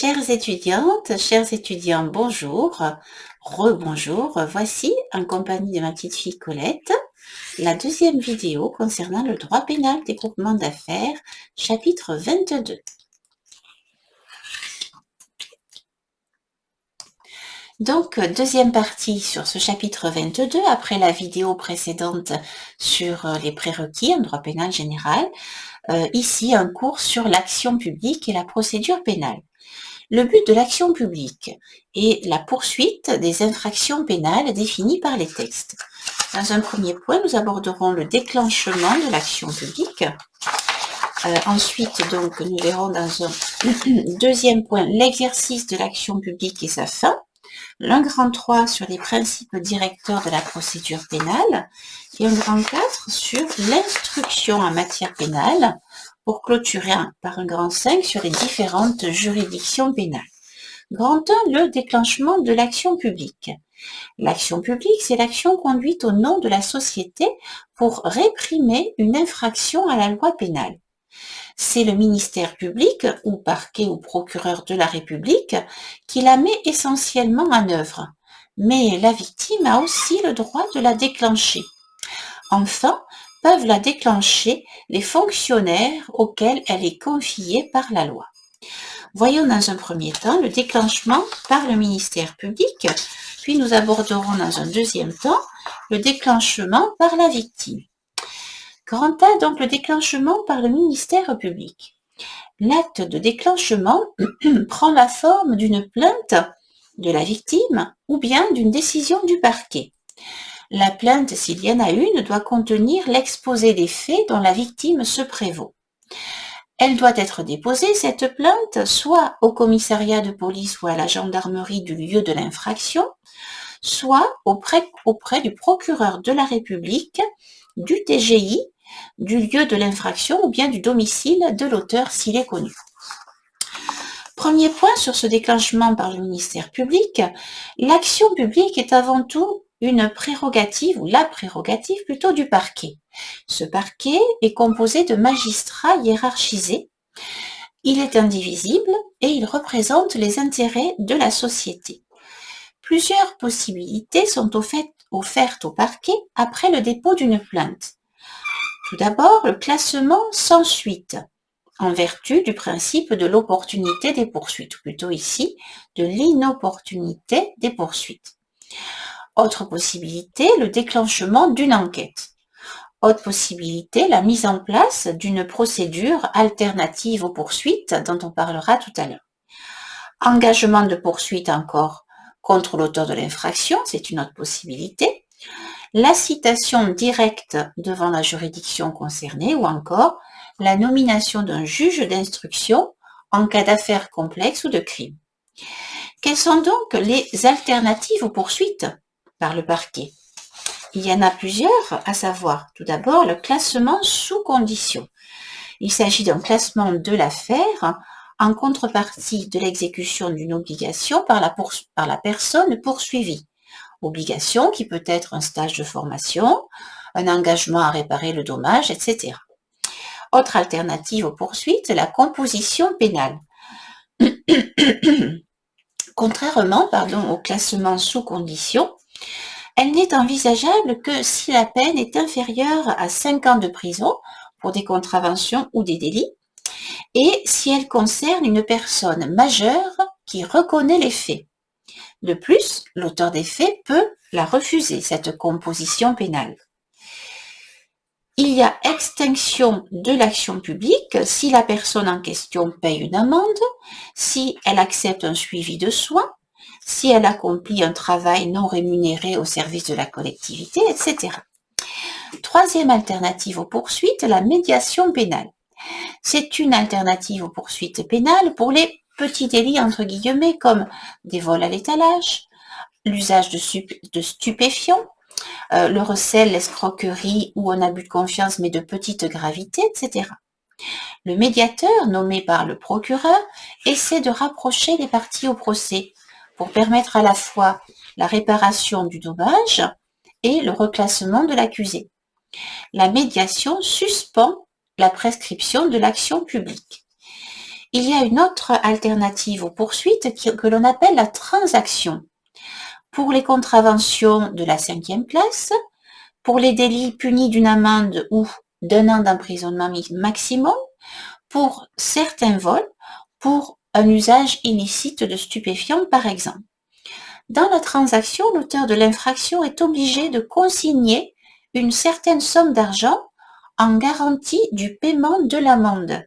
Chères étudiantes, chers étudiants, bonjour, rebonjour. Voici, en compagnie de ma petite fille Colette, la deuxième vidéo concernant le droit pénal des groupements d'affaires, chapitre 22. Donc, deuxième partie sur ce chapitre 22, après la vidéo précédente sur les prérequis en droit pénal général. Ici, un cours sur l'action publique et la procédure pénale. Le but de l'action publique est la poursuite des infractions pénales définies par les textes. Dans un premier point, nous aborderons le déclenchement de l'action publique. Ensuite, donc, nous verrons dans un deuxième point l'exercice de l'action publique et sa fin. Un grand 3 sur les principes directeurs de la procédure pénale et un grand 4 sur l'instruction en matière pénale pour clôturer par un grand 5 sur les différentes juridictions pénales. Grand 1, le déclenchement de l'action publique. L'action publique, c'est l'action conduite au nom de la société pour réprimer une infraction à la loi pénale. C'est le ministère public, ou parquet ou procureur de la République, qui la met essentiellement en œuvre. Mais la victime a aussi le droit de la déclencher. Enfin, peuvent la déclencher les fonctionnaires auxquels elle est confiée par la loi. Voyons dans un premier temps le déclenchement par le ministère public, puis nous aborderons dans un deuxième temps le déclenchement par la victime. Grand A, donc le déclenchement par le ministère public. L'acte de déclenchement prend la forme d'une plainte de la victime ou bien d'une décision du parquet. La plainte, s'il y en a une, doit contenir l'exposé des faits dont la victime se prévaut. Elle doit être déposée, cette plainte, soit au commissariat de police ou à la gendarmerie du lieu de l'infraction, soit auprès du procureur de la République, du TGI, du lieu de l'infraction ou bien du domicile de l'auteur s'il est connu. Premier point sur ce déclenchement par le ministère public, l'action publique est avant tout une prérogative, ou la prérogative plutôt du parquet. Ce parquet est composé de magistrats hiérarchisés. Il est indivisible et il représente les intérêts de la société. Plusieurs possibilités sont offertes au parquet après le dépôt d'une plainte. Tout d'abord, le classement sans suite, en vertu du principe de l'opportunité des poursuites, ou plutôt ici, de l'inopportunité des poursuites. Autre possibilité, le déclenchement d'une enquête. Autre possibilité, la mise en place d'une procédure alternative aux poursuites, dont on parlera tout à l'heure. Engagement de poursuite encore contre l'auteur de l'infraction, c'est une autre possibilité. La citation directe devant la juridiction concernée ou encore la nomination d'un juge d'instruction en cas d'affaires complexes ou de crime. Quelles sont donc les alternatives aux poursuites par le parquet? Il y en a plusieurs, à savoir tout d'abord le classement sous condition. Il s'agit d'un classement de l'affaire en contrepartie de l'exécution d'une obligation par la personne poursuivie. Obligation qui peut être un stage de formation, un engagement à réparer le dommage, etc. Autre alternative aux poursuites, la composition pénale. Contrairement au classement sous condition, elle n'est envisageable que si la peine est inférieure à 5 ans de prison pour des contraventions ou des délits, et si elle concerne une personne majeure qui reconnaît les faits. De plus, l'auteur des faits peut la refuser, cette composition pénale. Il y a extinction de l'action publique si la personne en question paye une amende, si elle accepte un suivi de soins, si elle accomplit un travail non rémunéré au service de la collectivité, etc. Troisième alternative aux poursuites, la médiation pénale. C'est une alternative aux poursuites pénales pour les petits délits entre guillemets comme des vols à l'étalage, l'usage de stupéfiants, le recel, l'escroquerie ou un abus de confiance mais de petite gravité, etc. Le médiateur, nommé par le procureur, essaie de rapprocher les parties au procès pour permettre à la fois la réparation du dommage et le reclassement de l'accusé. La médiation suspend la prescription de l'action publique. Il y a une autre alternative aux poursuites que l'on appelle la transaction. Pour les contraventions de la 5e classe, pour les délits punis d'une amende ou d'un an d'emprisonnement maximum, pour certains vols, pour un usage illicite de stupéfiants par exemple. Dans la transaction, l'auteur de l'infraction est obligé de consigner une certaine somme d'argent en garantie du paiement de l'amende.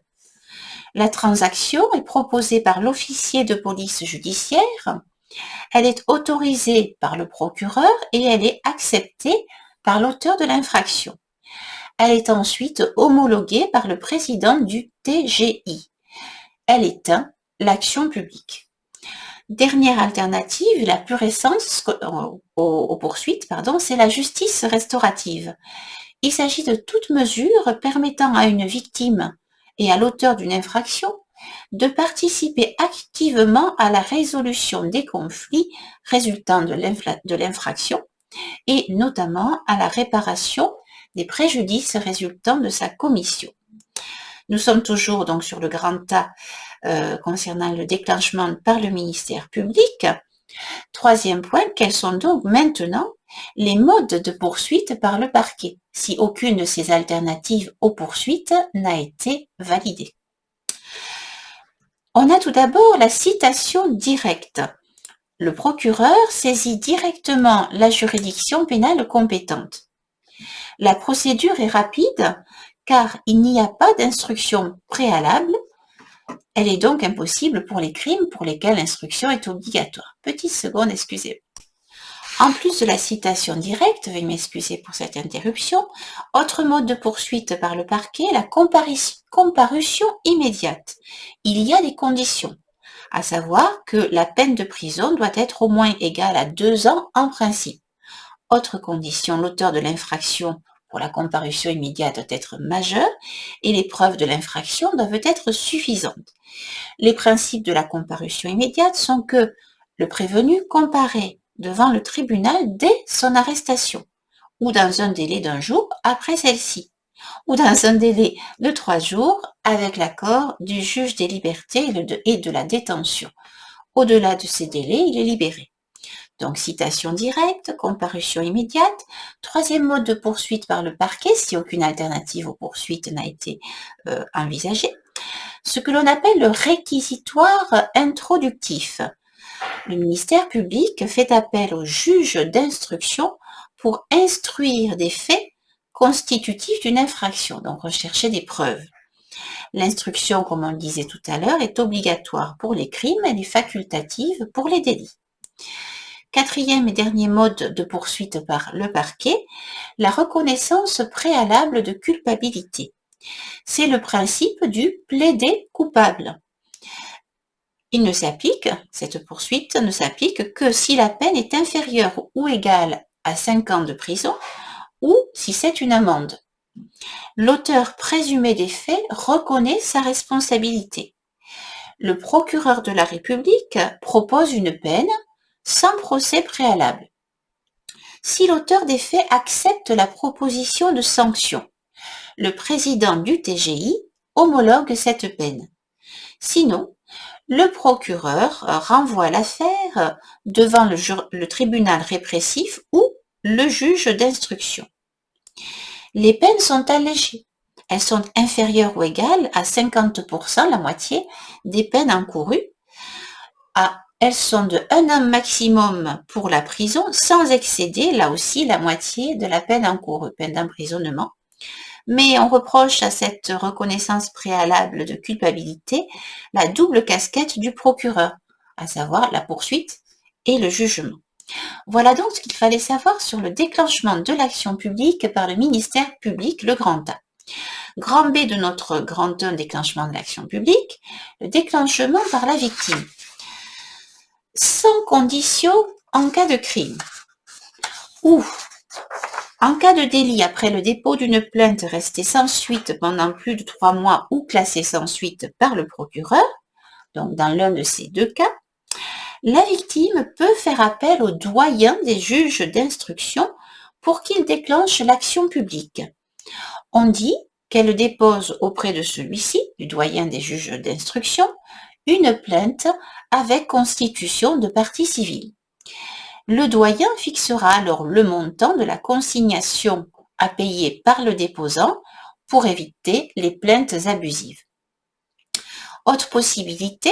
La transaction est proposée par l'officier de police judiciaire, elle est autorisée par le procureur et elle est acceptée par l'auteur de l'infraction. Elle est ensuite homologuée par le président du TGI. Elle éteint l'action publique. Dernière alternative, la plus récente aux poursuites, c'est la justice restaurative. Il s'agit de toute mesure permettant à une victime et à l'auteur d'une infraction de participer activement à la résolution des conflits résultant de l'infraction et notamment à la réparation des préjudices résultant de sa commission. Nous sommes toujours donc sur le grand A concernant le déclenchement par le ministère public. Troisième point, quels sont donc maintenant les modes de poursuite par le parquet, si aucune de ces alternatives aux poursuites n'a été validée. On a tout d'abord la citation directe. Le procureur saisit directement la juridiction pénale compétente. La procédure est rapide car il n'y a pas d'instruction préalable. Elle est donc impossible pour les crimes pour lesquels l'instruction est obligatoire. Petite seconde, excusez-moi. En plus de la citation directe, veuillez m'excuser pour cette interruption, autre mode de poursuite par le parquet, la comparution immédiate. Il y a des conditions, à savoir que la peine de prison doit être au moins égale à 2 ans en principe. Autre condition, l'auteur de l'infraction pour la comparution immédiate doit être majeur et les preuves de l'infraction doivent être suffisantes. Les principes de la comparution immédiate sont que le prévenu comparaît devant le tribunal dès son arrestation, ou dans un délai d'1 jour après celle-ci, ou dans un délai de 3 jours avec l'accord du juge des libertés et de la détention. Au-delà de ces délais, il est libéré. Donc, citation directe, comparution immédiate. Troisième mode de poursuite par le parquet, si aucune alternative aux poursuites n'a été envisagée, ce que l'on appelle le réquisitoire introductif. Le ministère public fait appel au juge d'instruction pour instruire des faits constitutifs d'une infraction, donc rechercher des preuves. L'instruction, comme on le disait tout à l'heure, est obligatoire pour les crimes et est facultative pour les délits. Quatrième et dernier mode de poursuite par le parquet, la reconnaissance préalable de culpabilité. C'est le principe du plaider coupable. Cette poursuite ne s'applique que si la peine est inférieure ou égale à 5 ans de prison ou si c'est une amende. L'auteur présumé des faits reconnaît sa responsabilité. Le procureur de la République propose une peine sans procès préalable. Si l'auteur des faits accepte la proposition de sanction, le président du TGI homologue cette peine. Sinon, le procureur renvoie l'affaire devant le tribunal répressif ou le juge d'instruction. Les peines sont allégées. Elles sont inférieures ou égales à 50%, la moitié, des peines encourues. Elles sont de 1 an maximum pour la prison, sans excéder, là aussi, la moitié de la peine encourue, peine d'emprisonnement. Mais on reproche à cette reconnaissance préalable de culpabilité la double casquette du procureur, à savoir la poursuite et le jugement. Voilà donc ce qu'il fallait savoir sur le déclenchement de l'action publique par le ministère public, le grand A. Grand B de notre grand 1, déclenchement de l'action publique, le déclenchement par la victime. Sans condition en cas de crime. Ou en cas de délit après le dépôt d'une plainte restée sans suite pendant plus de 3 mois ou classée sans suite par le procureur, donc dans l'un de ces 2 cas, la victime peut faire appel au doyen des juges d'instruction pour qu'il déclenche l'action publique. On dit qu'elle dépose auprès de celui-ci, du doyen des juges d'instruction, une plainte avec constitution de partie civile. Le doyen fixera alors le montant de la consignation à payer par le déposant pour éviter les plaintes abusives. Autre possibilité,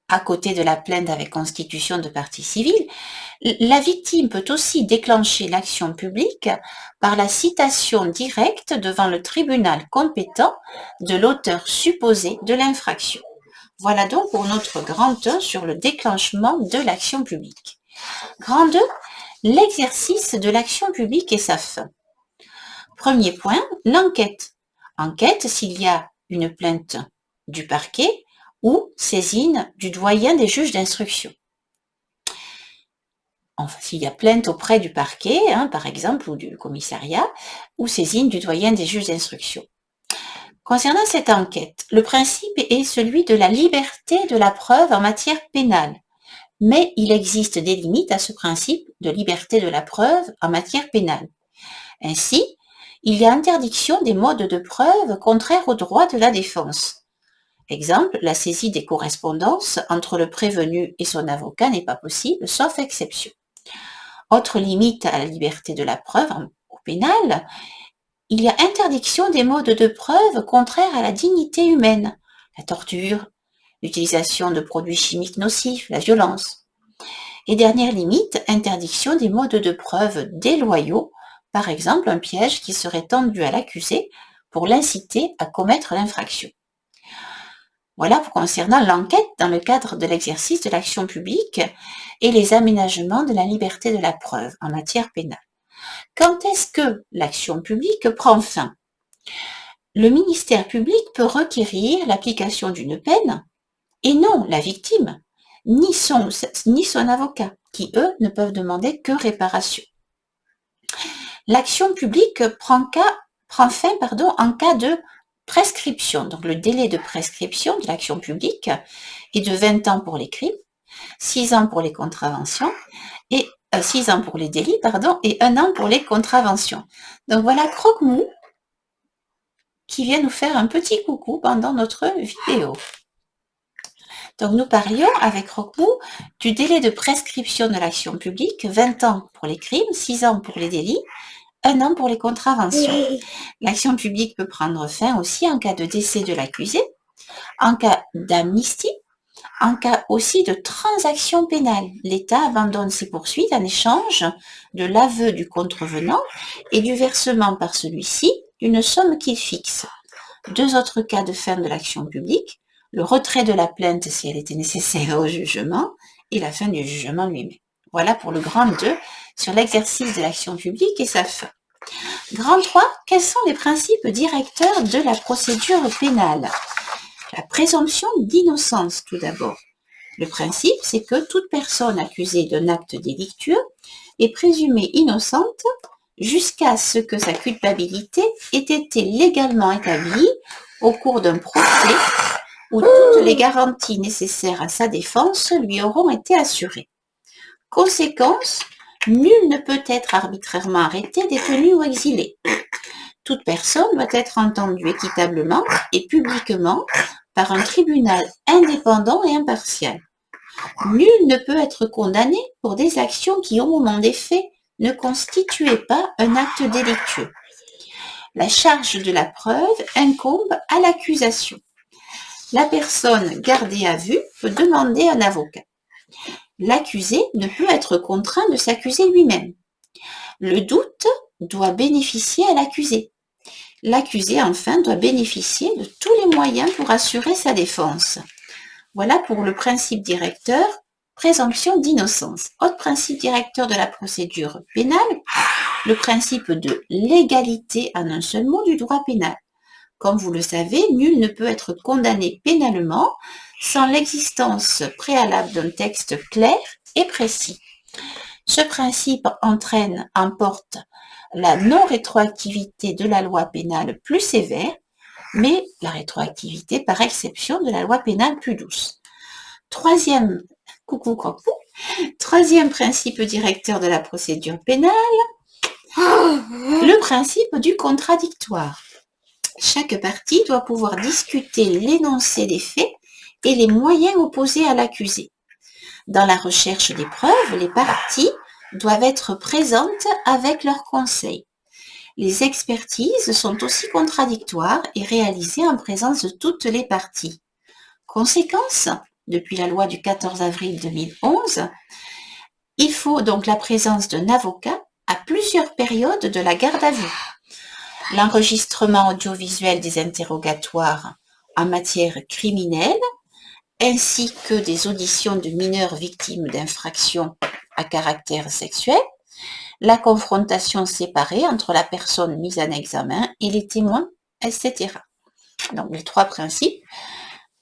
à côté de la plainte avec constitution de partie civile, la victime peut aussi déclencher l'action publique par la citation directe devant le tribunal compétent de l'auteur supposé de l'infraction. Voilà donc pour notre grand 1 sur le déclenchement de l'action publique. Grand 2, l'exercice de l'action publique et sa fin. Premier point, l'enquête. Enquête s'il y a une plainte du parquet ou saisine du doyen des juges d'instruction. Enfin, s'il y a plainte auprès du parquet, par exemple, ou du commissariat, ou saisine du doyen des juges d'instruction. Concernant cette enquête, le principe est celui de la liberté de la preuve en matière pénale. Mais il existe des limites à ce principe de liberté de la preuve en matière pénale. Ainsi, il y a interdiction des modes de preuve contraires aux droits de la défense. Exemple, la saisie des correspondances entre le prévenu et son avocat n'est pas possible, sauf exception. Autre limite à la liberté de la preuve au pénal, il y a interdiction des modes de preuve contraires à la dignité humaine, la torture, l'utilisation de produits chimiques nocifs, la violence. Et dernière limite, interdiction des modes de preuve déloyaux, par exemple un piège qui serait tendu à l'accusé pour l'inciter à commettre l'infraction. Voilà pour concernant l'enquête dans le cadre de l'exercice de l'action publique et les aménagements de la liberté de la preuve en matière pénale. Quand est-ce que l'action publique prend fin? Le ministère public peut requérir l'application d'une peine et non la victime, ni son avocat, qui eux ne peuvent demander que réparation. L'action publique prend fin en cas de prescription. Donc le délai de prescription de l'action publique est de 20 ans pour les crimes, 6 ans pour les contraventions, et 6 ans pour les délits, et 1 an pour les contraventions. Donc voilà Croque-Mou qui vient nous faire un petit coucou pendant notre vidéo. Donc nous parlions avec Croque-Mou du délai de prescription de l'action publique, 20 ans pour les crimes, 6 ans pour les délits, 1 an pour les contraventions. L'action publique peut prendre fin aussi en cas de décès de l'accusé, en cas d'amnistie, en cas aussi de transaction pénale. L'État abandonne ses poursuites en échange de l'aveu du contrevenant et du versement par celui-ci d'une somme qu'il fixe. 2 autres cas de fin de l'action publique, le retrait de la plainte si elle était nécessaire au jugement et la fin du jugement lui-même. Voilà pour le grand 2 sur l'exercice de l'action publique et sa fin. Grand 3, quels sont les principes directeurs de la procédure pénale? La présomption d'innocence tout d'abord. Le principe, c'est que toute personne accusée d'un acte délictueux est présumée innocente jusqu'à ce que sa culpabilité ait été légalement établie au cours d'un procès où toutes les garanties nécessaires à sa défense lui auront été assurées. Conséquence, nul ne peut être arbitrairement arrêté, détenu ou exilé. Toute personne doit être entendue équitablement et publiquement par un tribunal indépendant et impartial. Nul ne peut être condamné pour des actions qui, au moment des faits, ne constituaient pas un acte délictueux. La charge de la preuve incombe à l'accusation. La personne gardée à vue peut demander un avocat. L'accusé ne peut être contraint de s'accuser lui-même. Le doute doit bénéficier à l'accusé. L'accusé, enfin, doit bénéficier de tous les moyens pour assurer sa défense. Voilà pour le principe directeur, présomption d'innocence. Autre principe directeur de la procédure pénale, le principe de l'égalité en un seul mot du droit pénal. Comme vous le savez, nul ne peut être condamné pénalement sans l'existence préalable d'un texte clair et précis. Ce principe emporte la non-rétroactivité de la loi pénale plus sévère, mais la rétroactivité par exception de la loi pénale plus douce. Troisième principe directeur de la procédure pénale, le principe du contradictoire. Chaque partie doit pouvoir discuter l'énoncé des faits et les moyens opposés à l'accusé. Dans la recherche des preuves, les parties doivent être présentes avec leurs conseils. Les expertises sont aussi contradictoires et réalisées en présence de toutes les parties. Conséquence, depuis la loi du 14 avril 2011, il faut donc la présence d'un avocat à plusieurs périodes de la garde à vue. L'enregistrement audiovisuel des interrogatoires en matière criminelle, ainsi que des auditions de mineurs victimes d'infractions à caractère sexuel, la confrontation séparée entre la personne mise en examen et les témoins, etc. Donc les trois principes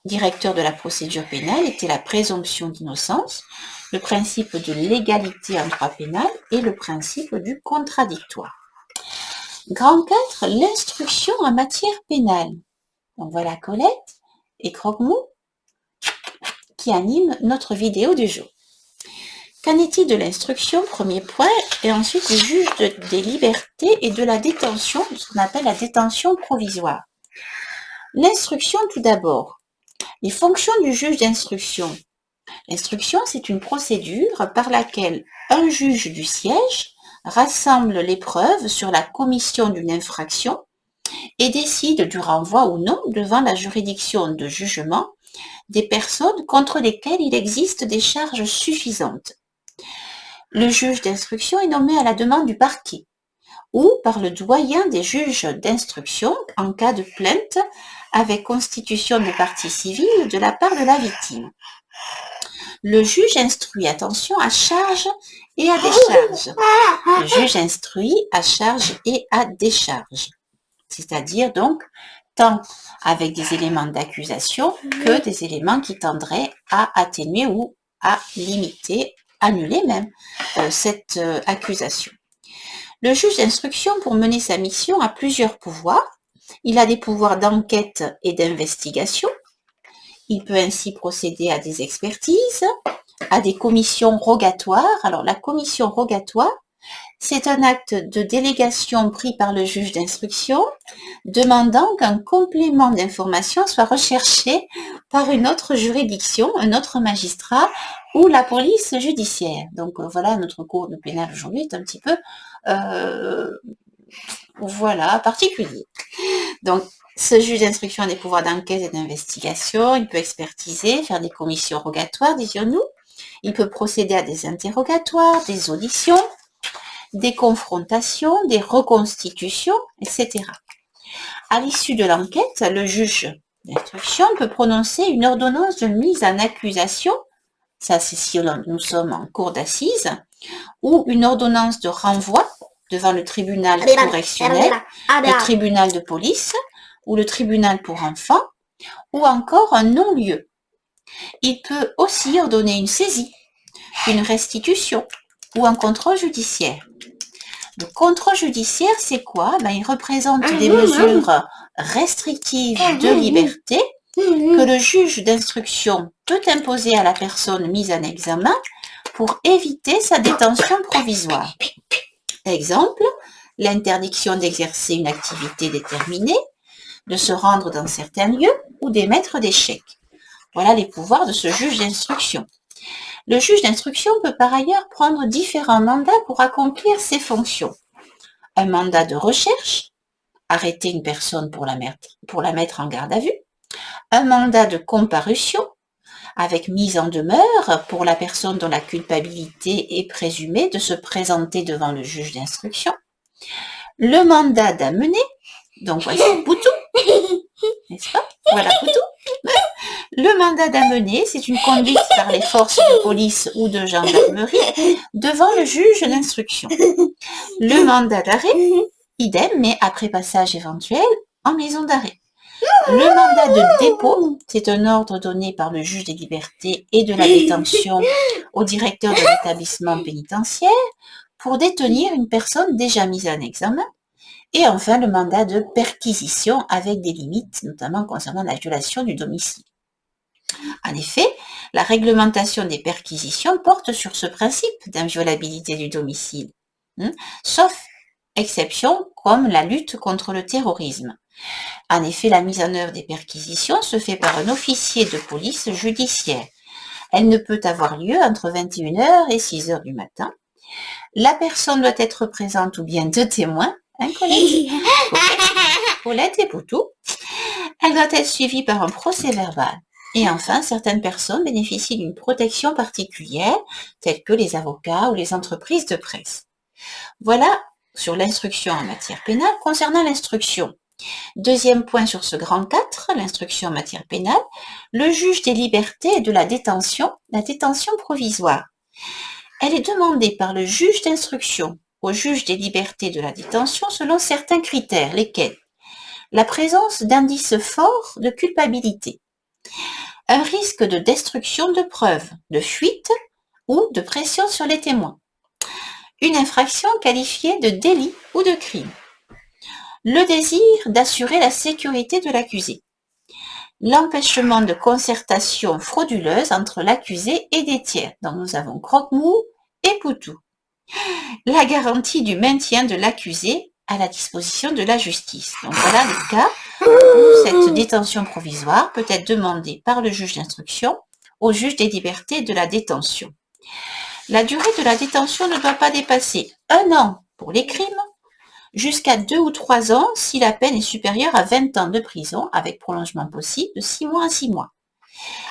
directeurs de la procédure pénale étaient la présomption d'innocence, le principe de l'égalité en droit pénal et le principe du contradictoire. Grand 4, l'instruction en matière pénale. Donc voilà Colette et Croque-Mou qui animent notre vidéo du jour. Qu'en est-il de l'instruction, premier point, et ensuite du juge des libertés et de la détention, ce qu'on appelle la détention provisoire. L'instruction tout d'abord. Les fonctions du juge d'instruction. L'instruction, c'est une procédure par laquelle un juge du siège rassemble les preuves sur la commission d'une infraction et décide du renvoi ou non devant la juridiction de jugement des personnes contre lesquelles il existe des charges suffisantes. Le juge d'instruction est nommé à la demande du parquet ou par le doyen des juges d'instruction en cas de plainte avec constitution de partie civile de la part de la victime. Le juge instruit, attention, à charge et à décharge. Le juge instruit à charge et à décharge. C'est-à-dire donc tant avec des éléments d'accusation que des éléments qui tendraient à atténuer ou à limiter, annuler même cette accusation. Le juge d'instruction, pour mener sa mission, a plusieurs pouvoirs. Il a des pouvoirs d'enquête et d'investigation. Il peut ainsi procéder à des expertises, à des commissions rogatoires. Alors la commission rogatoire, c'est un acte de délégation pris par le juge d'instruction demandant qu'un complément d'information soit recherché par une autre juridiction, un autre magistrat ou la police judiciaire. Donc voilà, notre cours de pénal aujourd'hui est un petit peu particulier. Donc ce juge d'instruction a des pouvoirs d'enquête et d'investigation, il peut expertiser, faire des commissions rogatoires, disions-nous, il peut procéder à des interrogatoires, des auditions, des confrontations, des reconstitutions, etc. À l'issue de l'enquête, le juge d'instruction peut prononcer une ordonnance de mise en accusation, ça c'est si nous sommes en cour d'assises, ou une ordonnance de renvoi devant le tribunal correctionnel, le tribunal de police, ou le tribunal pour enfants, ou encore un non-lieu. Il peut aussi ordonner une saisie, une restitution, ou un contrôle judiciaire. Le contrôle judiciaire, c'est quoi? Il représente des mesures restrictives de liberté que le juge d'instruction peut imposer à la personne mise en examen pour éviter sa détention provisoire. Exemple, l'interdiction d'exercer une activité déterminée, de se rendre dans certains lieux ou d'émettre des chèques. Voilà les pouvoirs de ce juge d'instruction. Le juge d'instruction peut par ailleurs prendre différents mandats pour accomplir ses fonctions. Un mandat de recherche, arrêter une personne pour la mettre en garde à vue. Un mandat de comparution, avec mise en demeure pour la personne dont la culpabilité est présumée de se présenter devant le juge d'instruction. Le mandat d'amener, donc voici Poutou, n'est-ce pas? Voilà Poutou. Le mandat d'amener, c'est une conduite par les forces de police ou de gendarmerie devant le juge d'instruction. Le mandat d'arrêt, idem, mais après passage éventuel en maison d'arrêt. Le mandat de dépôt, c'est un ordre donné par le juge des libertés et de la détention au directeur de l'établissement pénitentiaire pour détenir une personne déjà mise en examen. Et enfin, le mandat de perquisition avec des limites, notamment concernant la violation du domicile. En effet, la réglementation des perquisitions porte sur ce principe d'inviolabilité du domicile, sauf exceptions comme la lutte contre le terrorisme. En effet, la mise en œuvre des perquisitions se fait par un officier de police judiciaire. Elle ne peut avoir lieu entre 21h et 6h du matin. La personne doit être présente ou bien deux témoins, Paulette et Poutou. Elle doit être suivie par un procès verbal. Et enfin, certaines personnes bénéficient d'une protection particulière, telles que les avocats ou les entreprises de presse. Voilà sur l'instruction en matière pénale. Concernant l'instruction, deuxième point sur ce grand 4, l'instruction en matière pénale, le juge des libertés et de la détention provisoire. Elle est demandée par le juge d'instruction au juge des libertés de la détention selon certains critères, lesquels la présence d'indices forts de culpabilité, un risque de destruction de preuves, de fuite ou de pression sur les témoins, une infraction qualifiée de délit ou de crime, le désir d'assurer la sécurité de l'accusé, l'empêchement de concertation frauduleuse entre l'accusé et des tiers, dont nous avons Croque-Mou et Poutou, la garantie du maintien de l'accusé à la disposition de la justice. Donc voilà le cas où cette détention provisoire peut être demandée par le juge d'instruction au juge des libertés et de la détention. La durée de la détention ne doit pas dépasser 1 an pour les crimes, jusqu'à 2 ou 3 ans si la peine est supérieure à 20 ans de prison, avec prolongement possible de 6 mois à 6 mois.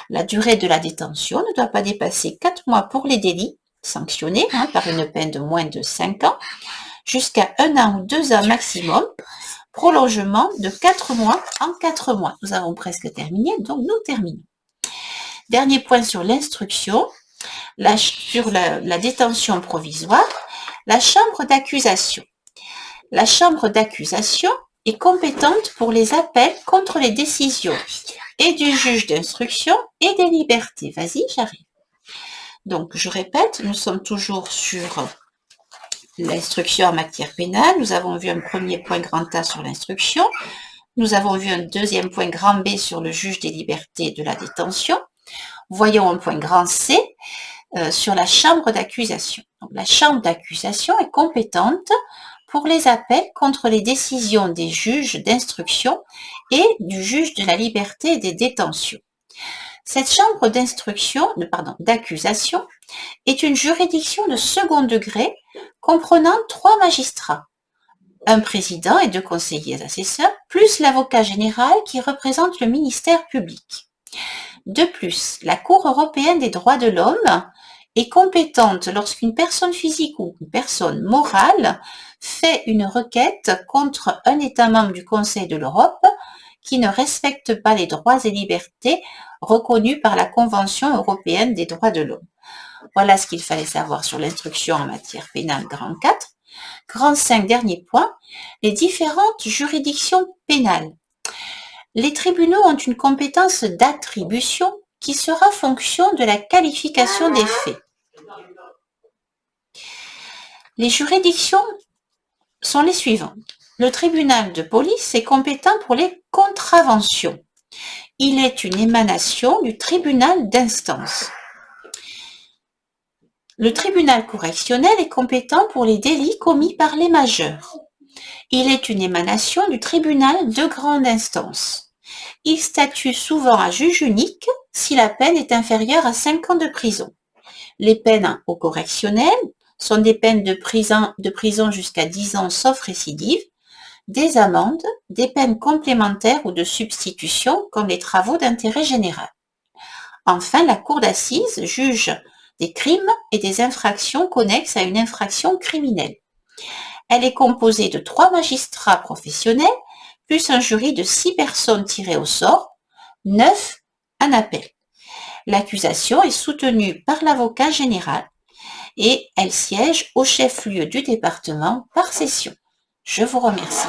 La durée de la détention ne doit pas dépasser 4 mois pour les délits sanctionnés par une peine de moins de 5 ans, jusqu'à 1 an ou 2 ans maximum, prolongement de 4 mois en 4 mois. Nous avons presque terminé, donc nous terminons. Dernier point sur l'instruction, sur la détention provisoire, la chambre d'accusation. La chambre d'accusation est compétente pour les appels contre les décisions et du juge d'instruction et des libertés. Vas-y, j'arrive. Donc, je répète, nous sommes toujours sur l'instruction en matière pénale. Nous avons vu un premier point grand A sur l'instruction. Nous avons vu un deuxième point grand B sur le juge des libertés et de la détention. Voyons un point grand C sur la chambre d'accusation. Donc, la chambre d'accusation est compétente pour les appels contre les décisions des juges d'instruction et du juge de la liberté et des détentions. Cette chambre d'accusation est une juridiction de second degré comprenant 3 magistrats, un président et 2 conseillers assesseurs, plus l'avocat général qui représente le ministère public. De plus, la Cour européenne des droits de l'homme est compétente lorsqu'une personne physique ou une personne morale fait une requête contre un État membre du Conseil de l'Europe qui ne respecte pas les droits et libertés reconnus par la Convention européenne des droits de l'homme. Voilà ce qu'il fallait savoir sur l'instruction en matière pénale grand 4. Grand 5, dernier point, les différentes juridictions pénales. Les tribunaux ont une compétence d'attribution qui sera fonction de la qualification des faits. Les juridictions sont les suivantes. Le tribunal de police est compétent pour les contraventions. Il est une émanation du tribunal d'instance. Le tribunal correctionnel est compétent pour les délits commis par les majeurs. Il est une émanation du tribunal de grande instance. Il statue souvent à juge unique si la peine est inférieure à 5 ans de prison. Les peines au correctionnel sont des peines de prison jusqu'à 10 ans sauf récidive, des amendes, des peines complémentaires ou de substitution comme les travaux d'intérêt général. Enfin, la cour d'assises juge des crimes et des infractions connexes à une infraction criminelle. Elle est composée de 3 magistrats professionnels, plus un jury de 6 personnes tirées au sort, 9 en appel. L'accusation est soutenue par l'avocat général et elle siège au chef-lieu du département par session. Je vous remercie.